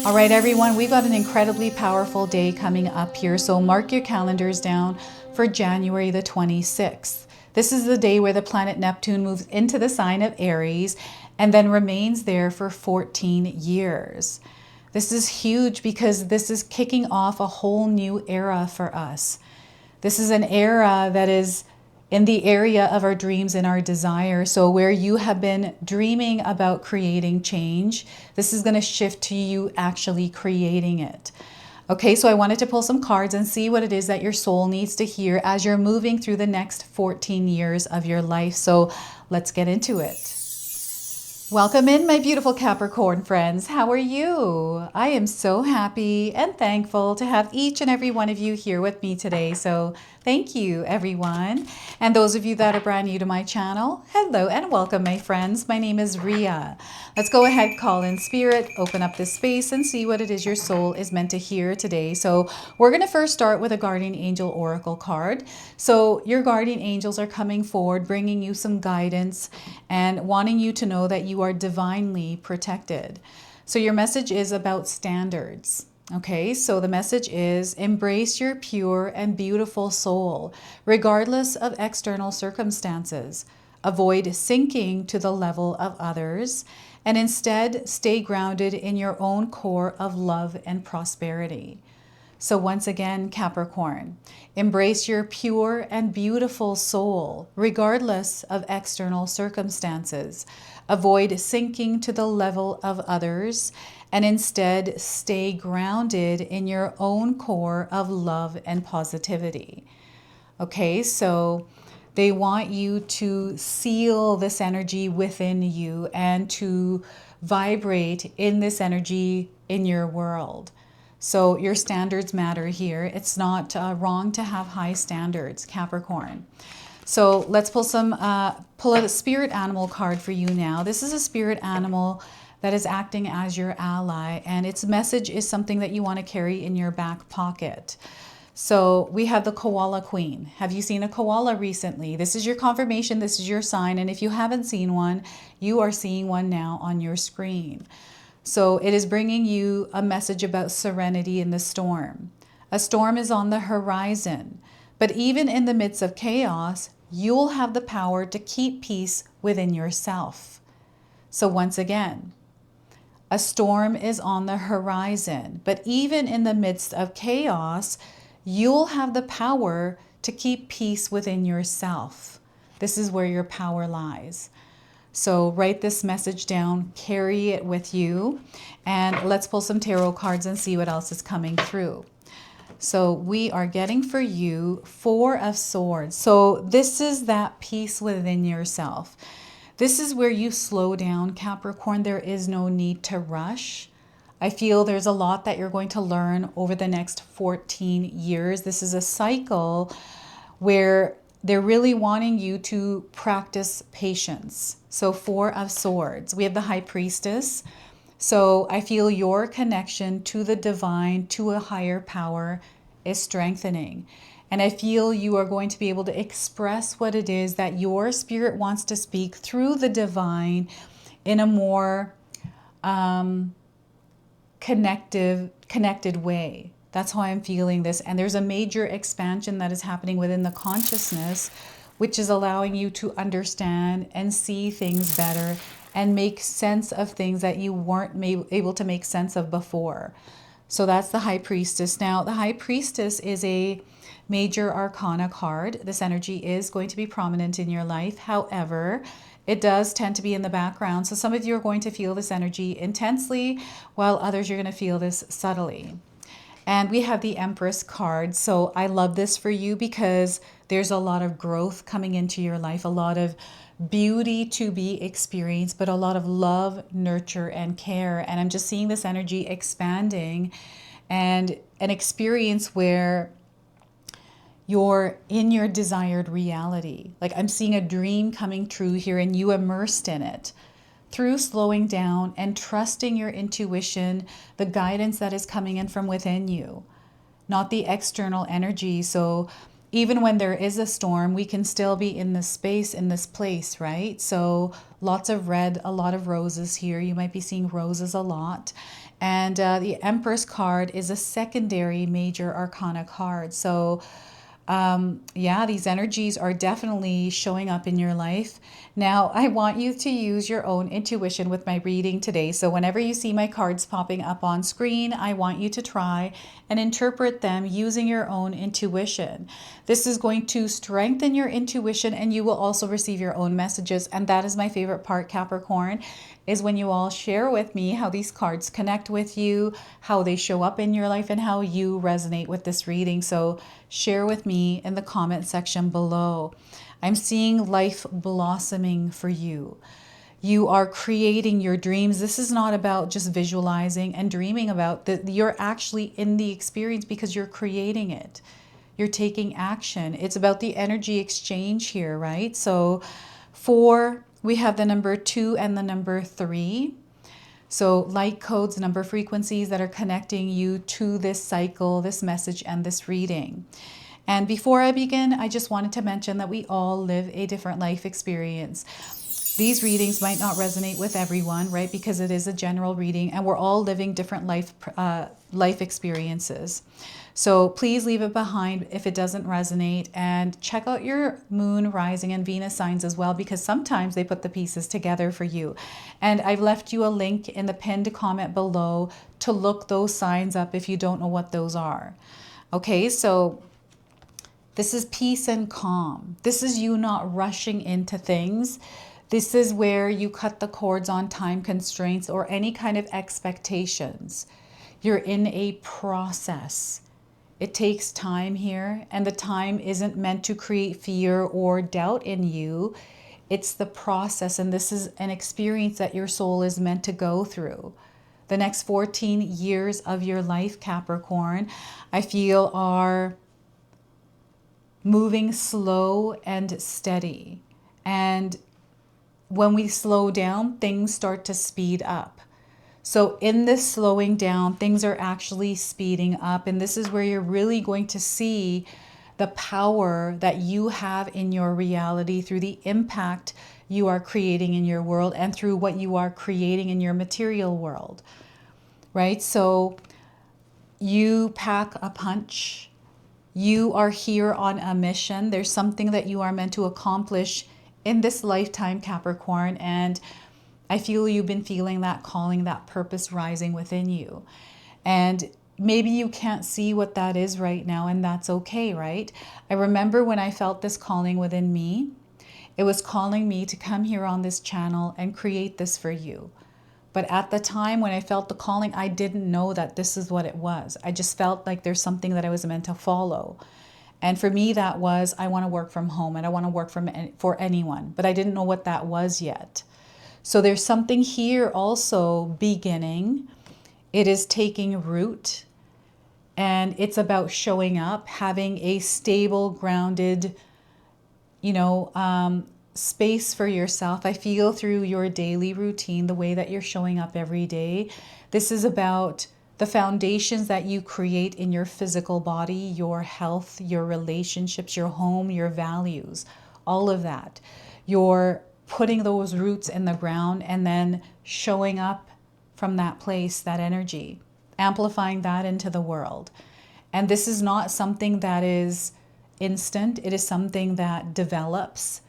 All right, everyone, we've got an incredibly powerful day coming up here. So mark your calendars down for January the 26th. This is the day where the planet Neptune moves into the sign of Aries and then remains there for 14 years. This is huge because this is kicking off a whole new era for us. This is an era that is in the area of our dreams and our desire. So where you have been dreaming about creating change, this is going to shift to you actually creating it. Okay, so I wanted to pull some cards and see what it is that your soul needs to hear as you're moving through the next 14 years of your life. So let's get into it. Welcome in, my beautiful Capricorn friends. How are you? I am so happy and thankful to have each and every one of you here with me today. So thank you, everyone. And those of you that are brand new to my channel, hello and welcome, my friends. My name is Ria. Let's go ahead, call in spirit, open up this space and see what it is your soul is meant to hear today. So we're going to first start with a guardian angel oracle card. So your guardian angels are coming forward, bringing you some guidance and wanting you to know that you are divinely protected. So your message is about standards. Okay, so the message is embrace your pure and beautiful soul, regardless of external circumstances. Avoid sinking to the level of others, and instead stay grounded in your own core of love and prosperity. So once again, Capricorn, embrace your pure and beautiful soul, regardless of external circumstances. Avoid sinking to the level of others, and instead stay grounded in your own core of love and positivity. Okay, so they want you to seal this energy within you and to vibrate in this energy in your world. So your standards matter here. It's not wrong to have high standards, Capricorn. So let's pull a spirit animal card for you now. This is a spirit animal that is acting as your ally, and its message is something that you want to carry in your back pocket. So we have the Koala Queen. Have you seen a koala recently? This is your confirmation. This is your sign. And if you haven't seen one, you are seeing one now on your screen. So it is bringing you a message about serenity in the storm. A storm is on the horizon, but even in the midst of chaos, you'll have the power to keep peace within yourself. So once again, a storm is on the horizon, but even in the midst of chaos, you'll have the power to keep peace within yourself. This is where your power lies. So write this message down, carry it with you, and let's pull some tarot cards and see what else is coming through. So we are getting for you Four of Swords. So this is that peace within yourself. This is where you slow down, Capricorn. There is no need to rush. I feel there's a lot that you're going to learn over the next 14 years. This is a cycle where they're really wanting you to practice patience. So Four of Swords. We have the High Priestess. So I feel your connection to the divine, to a higher power, is strengthening. And I feel you are going to be able to express what it is that your spirit wants to speak through the divine in a more connected way. That's how I'm feeling this. And there's a major expansion that is happening within the consciousness, which is allowing you to understand and see things better and make sense of things that you weren't able to make sense of before. So that's the High Priestess. Now, the High Priestess is a major arcana card. This energy is going to be prominent in your life. However, it does tend to be in the background. So some of you are going to feel this energy intensely, while others you're going to feel this subtly. And we have the Empress card. So I love this for you because there's a lot of growth coming into your life, a lot of beauty to be experienced, but a lot of love, nurture, and care. And I'm just seeing this energy expanding and an experience where you're in your desired reality. Like I'm seeing a dream coming true here and you immersed in it through slowing down and trusting your intuition, the guidance that is coming in from within you, not the external energy. So even when there is a storm, we can still be in this space, in this place, right? So lots of red, a lot of roses here. You might be seeing roses a lot. And the Empress card is a secondary major arcana card. So yeah, these energies are definitely showing up in your life. Now, I want you to use your own intuition with my reading today. So whenever you see my cards popping up on screen, I want you to try and interpret them using your own intuition. This is going to strengthen your intuition, and you will also receive your own messages. And that is my favorite part, Capricorn, is when you all share with me how these cards connect with you, how they show up in your life, and how you resonate with this reading. So share with me in the comment section below. I'm seeing life blossoming for you. You are creating your dreams. This is not about just visualizing and dreaming about that. You're actually in the experience because you're creating it. You're taking action. It's about the energy exchange here, right? So we have the number 2 and the number 3. So light codes, number frequencies that are connecting you to this cycle, this message, and this reading. And before I begin, I just wanted to mention that we all live a different life experience. These readings might not resonate with everyone, right? Because it is a general reading and we're all living different life experiences. So please leave it behind if it doesn't resonate, and check out your moon, rising, and Venus signs as well, because sometimes they put the pieces together for you. And I've left you a link in the pinned comment below to look those signs up if you don't know what those are. Okay, so this is peace and calm. This is you not rushing into things. This is where you cut the cords on time constraints or any kind of expectations. You're in a process. It takes time here, and the time isn't meant to create fear or doubt in you. It's the process, and this is an experience that your soul is meant to go through. The next 14 years of your life, Capricorn, I feel are moving slow and steady. And when we slow down, things start to speed up. So in this slowing down, things are actually speeding up. And this is where you're really going to see the power that you have in your reality through the impact you are creating in your world and through what you are creating in your material world, right? So you pack a punch. You are here on a mission. There's something that you are meant to accomplish in this lifetime, Capricorn. And I feel you've been feeling that calling, that purpose rising within you. And maybe you can't see what that is right now, and that's okay, right? I remember when I felt this calling within me, it was calling me to come here on this channel and create this for you. But at the time when I felt the calling, I didn't know that this is what it was. I just felt like there's something that I was meant to follow. And for me, that was, I want to work from home and I want to work for anyone. But I didn't know what that was yet. So there's something here also beginning. It is taking root, and it's about showing up, having a stable, grounded, space for yourself. I feel through your daily routine, the way that you're showing up every day. This is about the foundations that you create in your physical body, your health, your relationships, your home, your values, all of that. You're putting those roots in the ground and then showing up from that place, that energy, amplifying that into the world. And this is not something that is instant. It is something that develops,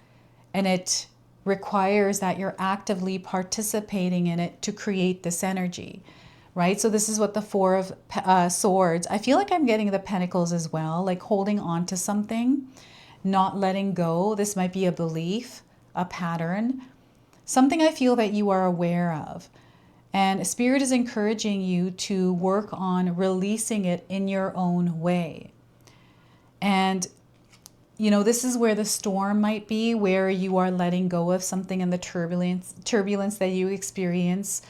and it requires that you're actively participating in it to create this energy, right? So this is what the Four of Swords, I feel like I'm getting the Pentacles as well, like holding on to something, not letting go. This might be a belief, a pattern, something I feel that you are aware of. And Spirit is encouraging you to work on releasing it in your own way. And, this is where the storm might be, where you are letting go of something in the turbulence that you experience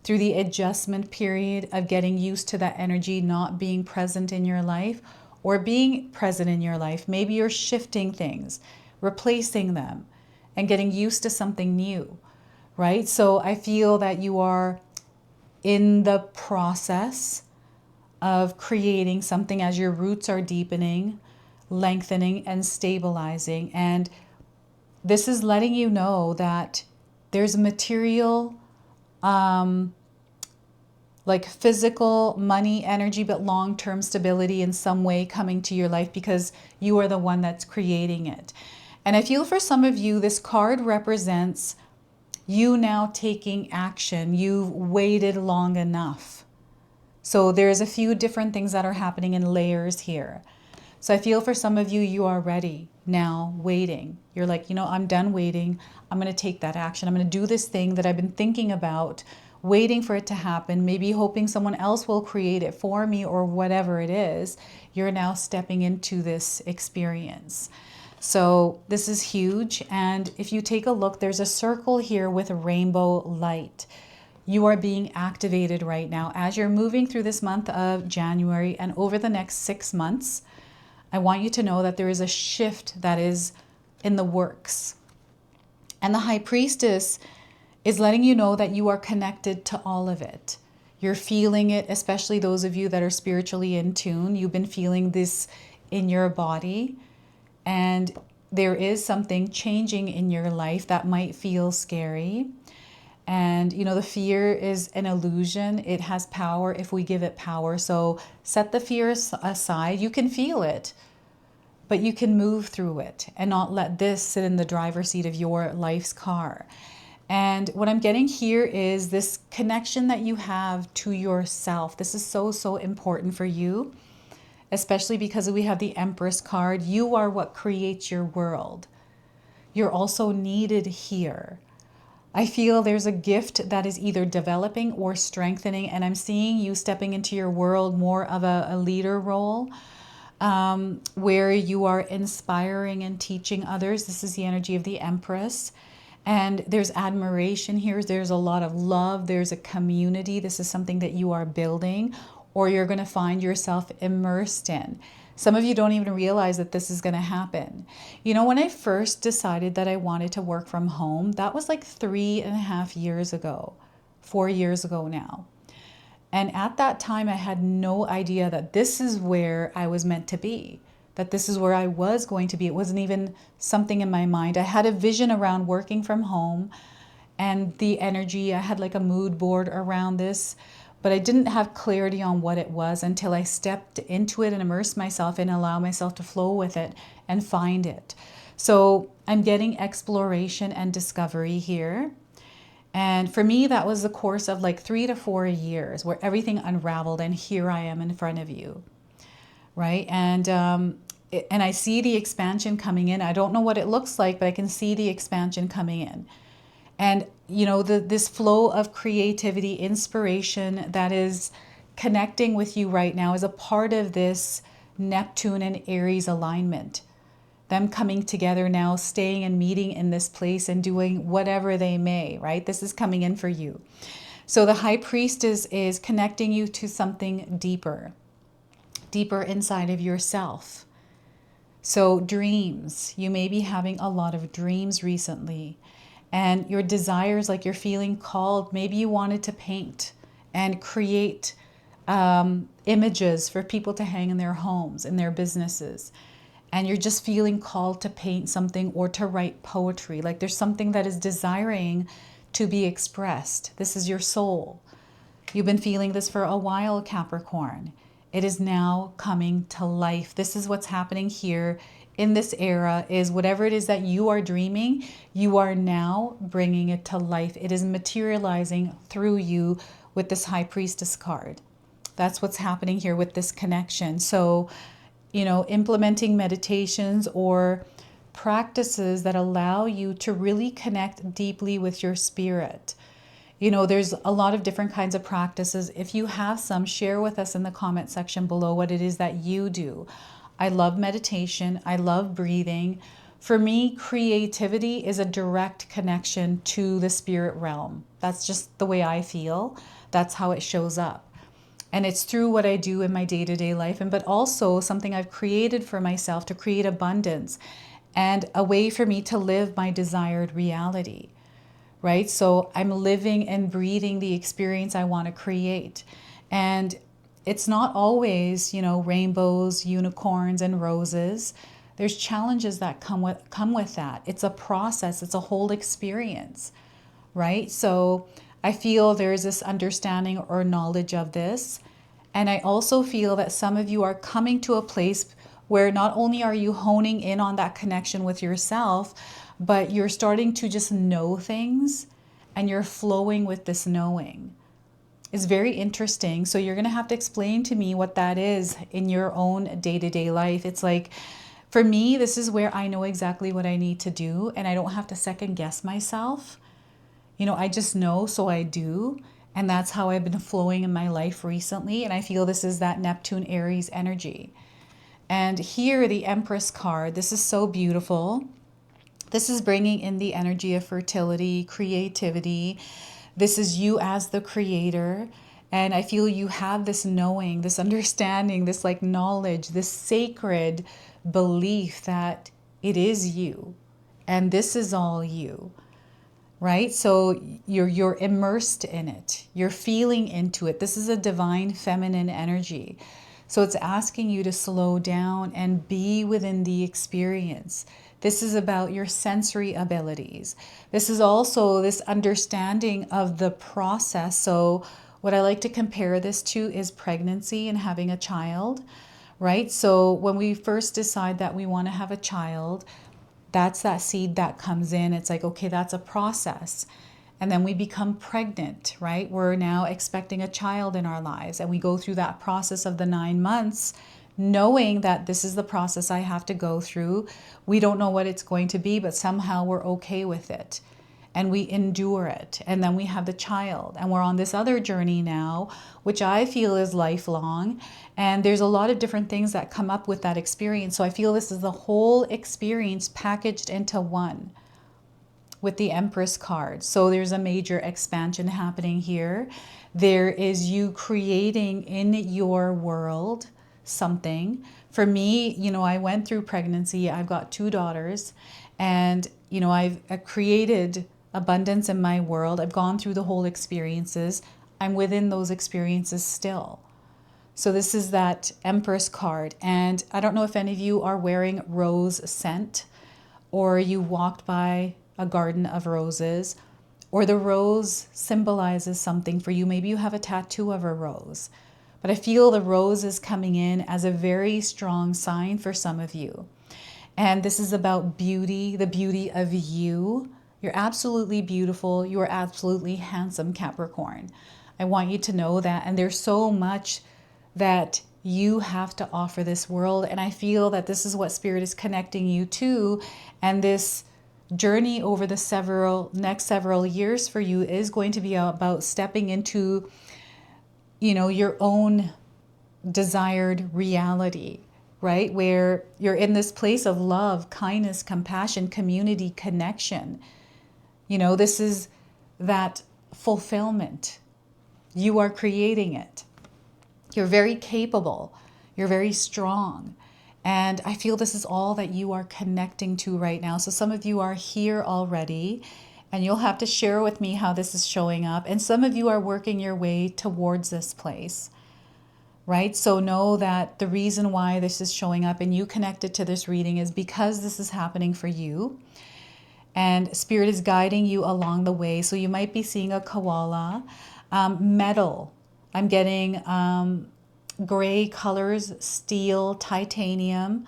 through the adjustment period of getting used to that energy not being present in your life or being present in your life. Maybe you're shifting things, replacing them, and getting used to something new, right? So I feel that you are in the process of creating something as your roots are deepening, lengthening and stabilizing. And this is letting you know that there's material, like physical, money, energy, but long-term stability in some way coming to your life because you are the one that's creating it. And I feel for some of you, this card represents you now taking action. You've waited long enough. So there's a few different things that are happening in layers here. So I feel for some of you, you are ready now, waiting. You're like, you know, I'm done waiting. I'm going to take that action. I'm going to do this thing that I've been thinking about, waiting for it to happen, maybe hoping someone else will create it for me or whatever it is. You're now stepping into this experience. So this is huge. And if you take a look, there's a circle here with a rainbow light. You are being activated right now as you're moving through this month of January and over the next 6 months. I want you to know that there is a shift that is in the works. And the High Priestess is letting you know that you are connected to all of it. You're feeling it, especially those of you that are spiritually in tune. You've been feeling this in your body. And there is something changing in your life that might feel scary. And, you know, the fear is an illusion. It has power if we give it power. So set the fear aside. You can feel it, but you can move through it and not let this sit in the driver's seat of your life's car. And what I'm getting here is this connection that you have to yourself. This is so, so important for you, especially because we have the Empress card. You are what creates your world. You're also needed here. I feel there's a gift that is either developing or strengthening, and I'm seeing you stepping into your world more of a leader role, where you are inspiring and teaching others. This is the energy of the Empress. And there's admiration here. There's a lot of love. There's a community. This is something that you are building or you're going to find yourself immersed in. Some of you don't even realize that this is going to happen. You know, when I first decided that I wanted to work from home, that was like 3.5 years ago, 4 years ago now. And at that time, I had no idea that this is where I was meant to be, that this is where I was going to be. It wasn't even something in my mind. I had a vision around working from home and the energy. I had like a mood board around this, but I didn't have clarity on what it was until I stepped into it and immersed myself and allow myself to flow with it and find it. So I'm getting exploration and discovery here. And for me, that was the course of like 3 to 4 years where everything unraveled and here I am in front of you, right? And I see the expansion coming in. I don't know what it looks like, but I can see the expansion coming in. And, you know, this flow of creativity, inspiration that is connecting with you right now is a part of this Neptune and Aries alignment. Them coming together now, staying and meeting in this place and doing whatever they may, right? This is coming in for you. So the High Priestess is connecting you to something deeper, deeper inside of yourself. So dreams, you may be having a lot of dreams recently. And your desires, like you're feeling called, maybe you wanted to paint and create images for people to hang in their homes, in their businesses. And you're just feeling called to paint something or to write poetry. Like there's something that is desiring to be expressed. This is your soul. You've been feeling this for a while, Capricorn. It is now coming to life. This is what's happening here in this era, is whatever it is that you are dreaming, you are now bringing it to life. It is materializing through you with this High Priestess card. That's what's happening here with this connection. So, you know, implementing meditations or practices that allow you to really connect deeply with your spirit. You know, there's a lot of different kinds of practices. If you have some, share with us in the comment section below what it is that you do. I love meditation. I love breathing. For me, creativity is a direct connection to the spirit realm. That's just the way I feel. That's how it shows up. And it's through what I do in my day-to-day life, but also something I've created for myself to create abundance and a way for me to live my desired reality, right? So I'm living and breathing the experience I want to create. And it's not always, rainbows, unicorns, and roses. There's challenges that come with that. It's a process. It's a whole experience, right? So I feel there's this understanding or knowledge of this. And I also feel that some of you are coming to a place where not only are you honing in on that connection with yourself, but you're starting to just know things and you're flowing with this knowing. It's very interesting. So you're going to have to explain to me what that is in your own day-to-day life. It's like, for me, this is where I know exactly what I need to do and I don't have to second guess myself. I just know, so I do. And that's how I've been flowing in my life recently. And I feel this is that Neptune Aries energy. And here, the Empress card, this is so beautiful. This is bringing in the energy of fertility, creativity. This is you as the creator. And I feel you have this knowing, this understanding, this like knowledge, this sacred belief that it is you and this is all you, right? So you're immersed in it. You're feeling into it. This is a divine feminine energy. So it's asking you to slow down and be within the experience. This is about your sensory abilities. This is also this understanding of the process. So what I like to compare this to is pregnancy and having a child, right? So when we first decide that we want to have a child, that's that seed that comes in. It's like, okay, that's a process. And then we become pregnant, right? We're now expecting a child in our lives. And we go through that process of the 9 months, knowing that this is the process I have to go through. We don't know what it's going to be, but somehow we're okay with it. And we endure it. And then we have the child. And we're on this other journey now, which I feel is lifelong. And there's a lot of different things that come up with that experience. So I feel this is the whole experience packaged into one with the Empress card. So there's a major expansion happening here. There is you creating in your world something. For me, I went through pregnancy. I've got 2 daughters and, I've created abundance in my world. I've gone through the whole experiences. I'm within those experiences still. So this is that Empress card. And I don't know if any of you are wearing rose scent or you walked by a garden of roses or the rose symbolizes something for you. Maybe you have a tattoo of a rose. But I feel the rose is coming in as a very strong sign for some of you. And this is about beauty, the beauty of you. You're absolutely beautiful. You are absolutely handsome, Capricorn. I want you to know that. And there's so much that you have to offer this world. And I feel that this is what Spirit is connecting you to. And this journey over the next several years for you is going to be about stepping into your own desired reality, right? Where you're in this place of love, kindness, compassion, community, connection. This is that fulfillment. You are creating it. You're very capable. You're very strong. And I feel this is all that you are connecting to right now. So some of you are here already. And you'll have to share with me how this is showing up. And some of you are working your way towards this place, right? So know that the reason why this is showing up and you connected to this reading is because this is happening for you. And Spirit is guiding you along the way. So you might be seeing a koala, metal. I'm getting gray colors, steel, titanium.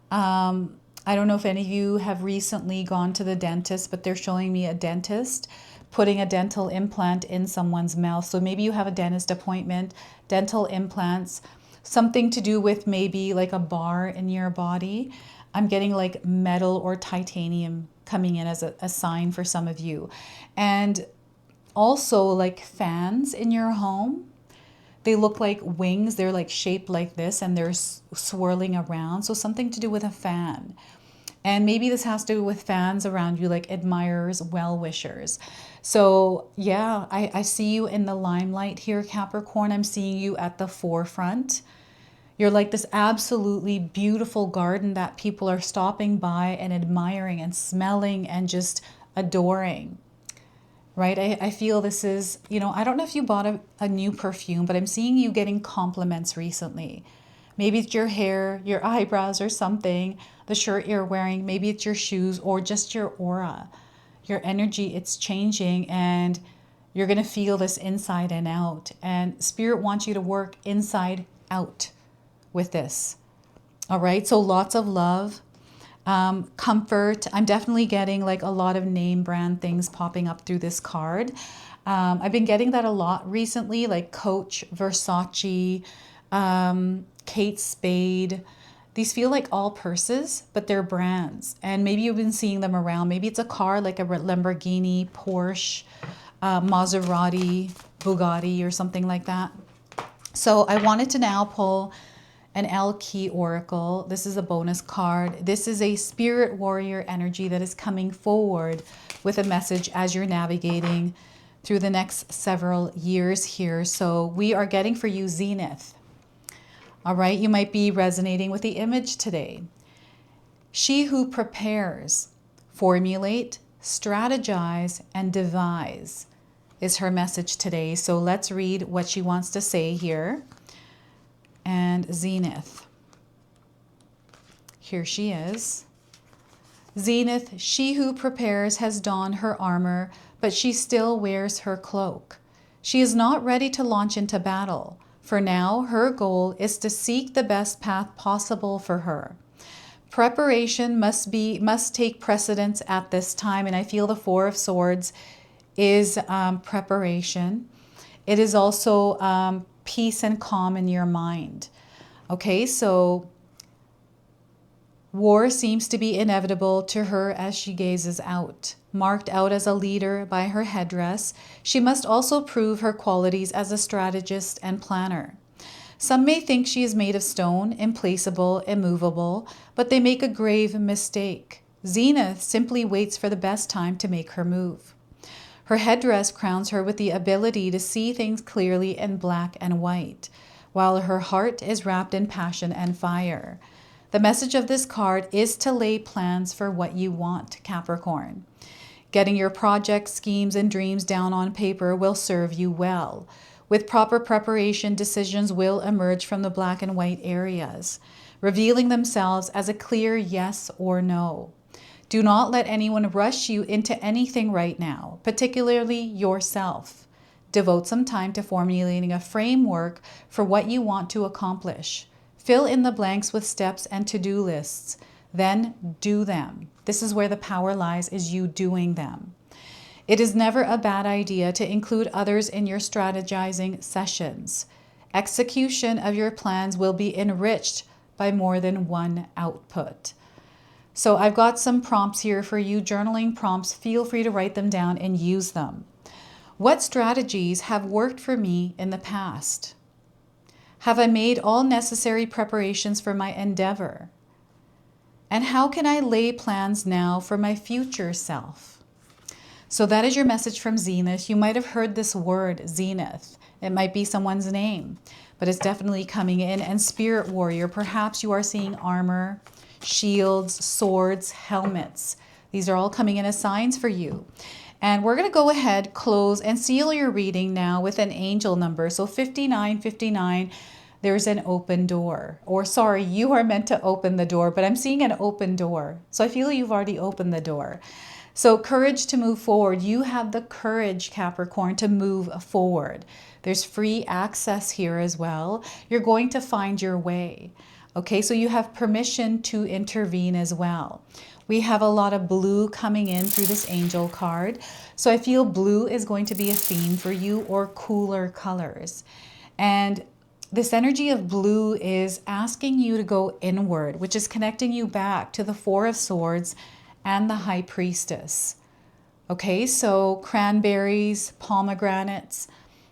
I don't know if any of you have recently gone to the dentist, but they're showing me a dentist putting a dental implant in someone's mouth. So maybe you have a dentist appointment, dental implants, something to do with maybe like a bar in your body. I'm getting like metal or titanium coming in as a sign for some of you. And also like fans in your home. They look like wings. They're like shaped like this and they're swirling around. So something to do with a fan. And maybe this has to do with fans around you, like admirers, well-wishers. So yeah, I see you in the limelight here, Capricorn. I'm seeing you at the forefront. You're like this absolutely beautiful garden that people are stopping by and admiring and smelling and just adoring, right? I feel this is, you know, I don't know if you bought a new perfume, but I'm seeing you getting compliments recently. Maybe it's your hair, your eyebrows or something, the shirt you're wearing, maybe it's your shoes or just your aura, your energy, it's changing and you're going to feel this inside and out. And Spirit wants you to work inside out with this. All right, so lots of love. Comfort. I'm definitely getting like a lot of name brand things popping up through this card. I've been getting that a lot recently, like Coach, Versace, Kate Spade. These feel like all purses, but they're brands. And maybe you've been seeing them around. Maybe it's a car like a Lamborghini, Porsche, Maserati, Bugatti, or something like that. So I wanted to now pull an L Key Oracle. This is a bonus card. This is a spirit warrior energy that is coming forward with a message as you're navigating through the next several years here. So we are getting for you Zenith. All right, you might be resonating with the image today. She who prepares, formulate, strategize, and devise is her message today. So let's read what she wants to say here. And Zenith. Here she is. Zenith, she who prepares has donned her armor, but she still wears her cloak. She is not ready to launch into battle. For now, her goal is to seek the best path possible for her. Preparation must take precedence at this time, and I feel the Four of Swords is preparation. It is also peace and calm in your mind. Okay, so war seems to be inevitable to her as she gazes out. Marked out as a leader by her headdress, she must also prove her qualities as a strategist and planner. Some may think she is made of stone, implaceable, immovable, but they make a grave mistake. Zenith simply waits for the best time to make her move. Her headdress crowns her with the ability to see things clearly in black and white, while her heart is wrapped in passion and fire. The message of this card is to lay plans for what you want, Capricorn. Getting your projects, schemes, and dreams down on paper will serve you well. With proper preparation, decisions will emerge from the black and white areas, revealing themselves as a clear yes or no. Do not let anyone rush you into anything right now, particularly yourself. Devote some time to formulating a framework for what you want to accomplish. Fill in the blanks with steps and to-do lists. Then do them. This is where the power lies, is you doing them. It is never a bad idea to include others in your strategizing sessions. Execution of your plans will be enriched by more than one output. So I've got some prompts here for you, journaling prompts. Feel free to write them down and use them. What strategies have worked for me in the past? Have I made all necessary preparations for my endeavor? And how can I lay plans now for my future self? So that is your message from Zenith. You might have heard this word, Zenith. It might be someone's name, but it's definitely coming in. And Spirit Warrior, perhaps you are seeing armor, shields, swords, helmets. These are all coming in as signs for you. And we're going to go ahead, close, and seal your reading now with an angel number. So 5959, there's an open door. Or sorry, you are meant to open the door, but I'm seeing an open door. So I feel you've already opened the door. So courage to move forward. You have the courage, Capricorn, to move forward. There's free access here as well. You're going to find your way. Okay, so you have permission to intervene as well. We have a lot of blue coming in through this angel card. So I feel blue is going to be a theme for you, or cooler colors. And this energy of blue is asking you to go inward, which is connecting you back to the Four of Swords and the High Priestess. Okay, so cranberries, pomegranates,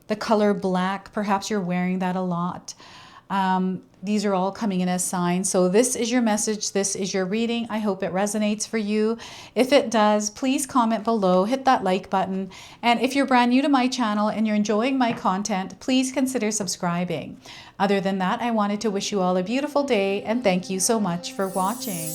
the color black, perhaps you're wearing that a lot. These are all coming in as signs. So this is your message. This is your reading. I hope it resonates for you. If it does, please comment below, hit that like button. And if you're brand new to my channel and you're enjoying my content, please consider subscribing. Other than that, I wanted to wish you all a beautiful day and thank you so much for watching.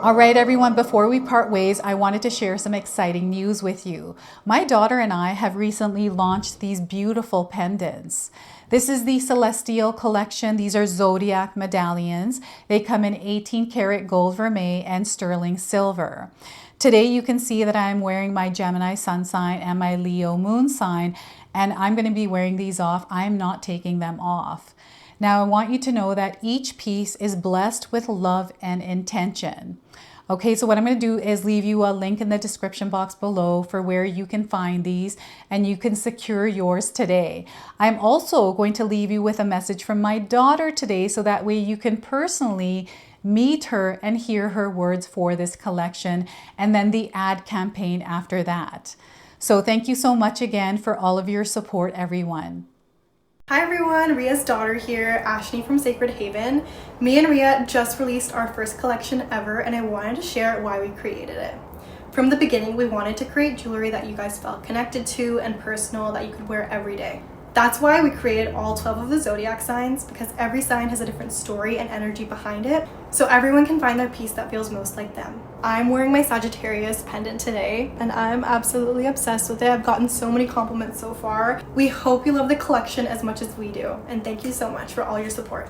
All right, everyone, before we part ways, I wanted to share some exciting news with you. My daughter and I have recently launched these beautiful pendants. This is the Celestial Collection. These are zodiac medallions. They come in 18 karat gold vermeil and sterling silver. Today you can see that I'm wearing my Gemini sun sign and my Leo moon sign, and I'm going to be wearing these off. I'm not taking them off. Now I want you to know that each piece is blessed with love and intention. Okay, so what I'm going to do is leave you a link in the description box below for where you can find these and you can secure yours today. I'm also going to leave you with a message from my daughter today so that way you can personally meet her and hear her words for this collection and then the ad campaign after that. So thank you so much again for all of your support, everyone. Hi everyone, Ria's daughter here, Ashley from Sacred Haven. Me and Ria just released our first collection ever and I wanted to share why we created it. From the beginning, we wanted to create jewelry that you guys felt connected to and personal that you could wear every day. That's why we created all 12 of the zodiac signs, because every sign has a different story and energy behind it, so everyone can find their piece that feels most like them. I'm wearing my Sagittarius pendant today, and I'm absolutely obsessed with it. I've gotten so many compliments so far. We hope you love the collection as much as we do, and thank you so much for all your support.